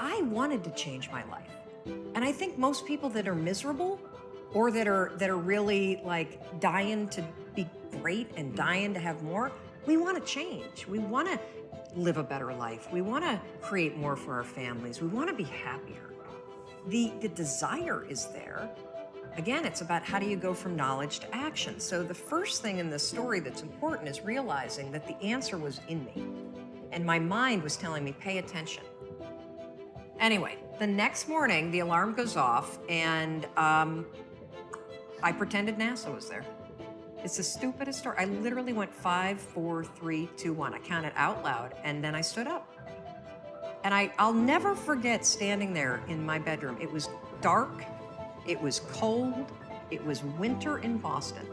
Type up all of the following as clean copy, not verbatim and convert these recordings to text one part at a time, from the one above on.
I wanted to change my life. And I think most people that are miserable or that are really like dying to be great and dying to have more, we want to change. We want to live a better life. We want to create more for our families. We want to be happier. The desire is there. Again, it's about how do you go from knowledge to action. So the first thing in this story that's important is realizing that the answer was in me. And my mind was telling me, pay attention. Anyway, the next morning, the alarm goes off, and I pretended NASA was there. It's the stupidest story. I literally went 5, 4, 3, 2, 1. I counted out loud, and then I stood up. And I'll never forget standing there in my bedroom. It was dark, it was cold, it was winter in Boston.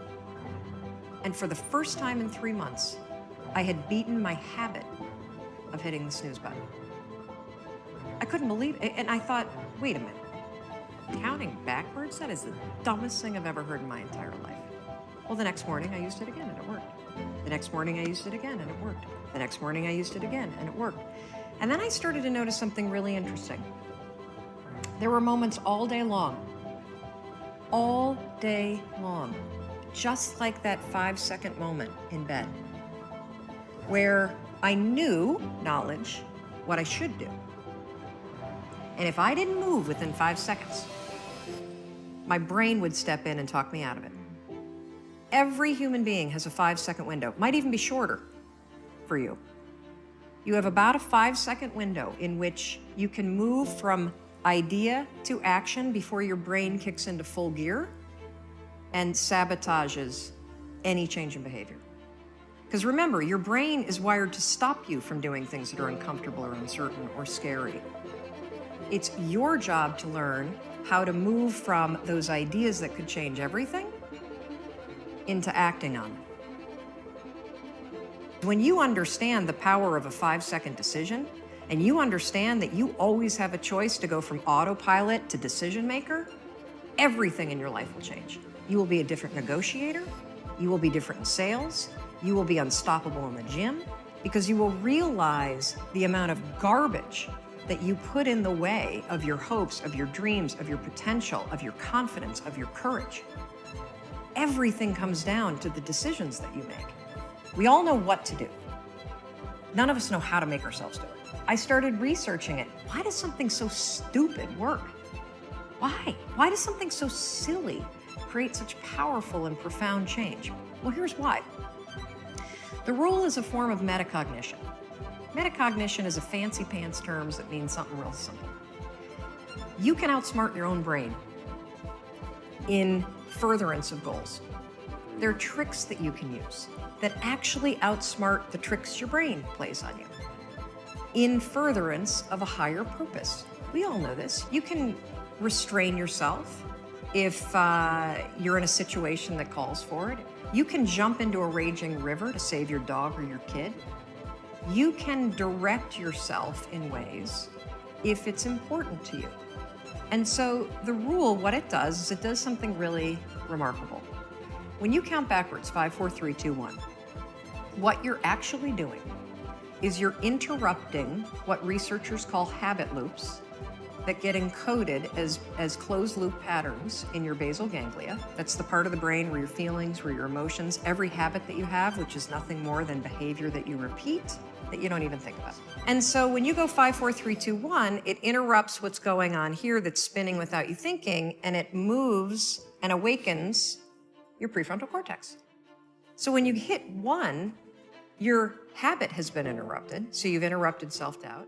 And for the first time in 3 months, I had beaten my habit of hitting the snooze button. I couldn't believe it, and I thought, wait a minute. Counting backwards? That is the dumbest thing I've ever heard in my entire life. Well, the next morning I used it again and it worked. The next morning I used it again and it worked. The next morning I used it again and it worked. And then I started to notice something really interesting. There were moments all day long, just like that 5-second moment in bed, where I knew, knowledge, what I should do. And if I didn't move within 5 seconds, my brain would step in and talk me out of it. Every human being has a 5-second window, might even be shorter for you. You have about a 5-second window in which you can move from idea to action before your brain kicks into full gear and sabotages any change in behavior. Because remember, your brain is wired to stop you from doing things that are uncomfortable or uncertain or scary. It's your job to learn how to move from those ideas that could change everything into acting on it. When you understand the power of a 5-second decision, and you understand that you always have a choice to go from autopilot to decision maker, everything in your life will change. You will be a different negotiator, you will be different in sales, you will be unstoppable in the gym, because you will realize the amount of garbage that you put in the way of your hopes, of your dreams, of your potential, of your confidence, of your courage. Everything comes down to the decisions that you make. We all know what to do. None of us know how to make ourselves do it. I started researching it. Why does something so stupid work? Why? Why does something so silly create such powerful and profound change? Well, here's why. The rule is a form of metacognition. Metacognition is a fancy pants term that means something real simple. You can outsmart your own brain in furtherance of goals. There are tricks that you can use that actually outsmart the tricks your brain plays on you in furtherance of a higher purpose. We all know this. You can restrain yourself if you're in a situation that calls for it. You can jump into a raging river to save your dog or your kid. You can direct yourself in ways if it's important to you. And so the rule, what it does is it does something really remarkable. When you count backwards, 5, 4, 3, 2, 1, what you're actually doing is you're interrupting what researchers call habit loops that get encoded as closed loop patterns in your basal ganglia. That's the part of the brain where your feelings, where your emotions, every habit that you have, which is nothing more than behavior that you repeat, that you don't even think about. And so when you go 5, 4, 3, 2, 1, it interrupts what's going on here that's spinning without you thinking, and it moves and awakens your prefrontal cortex. So when you hit 1, your habit has been interrupted, so you've interrupted self-doubt.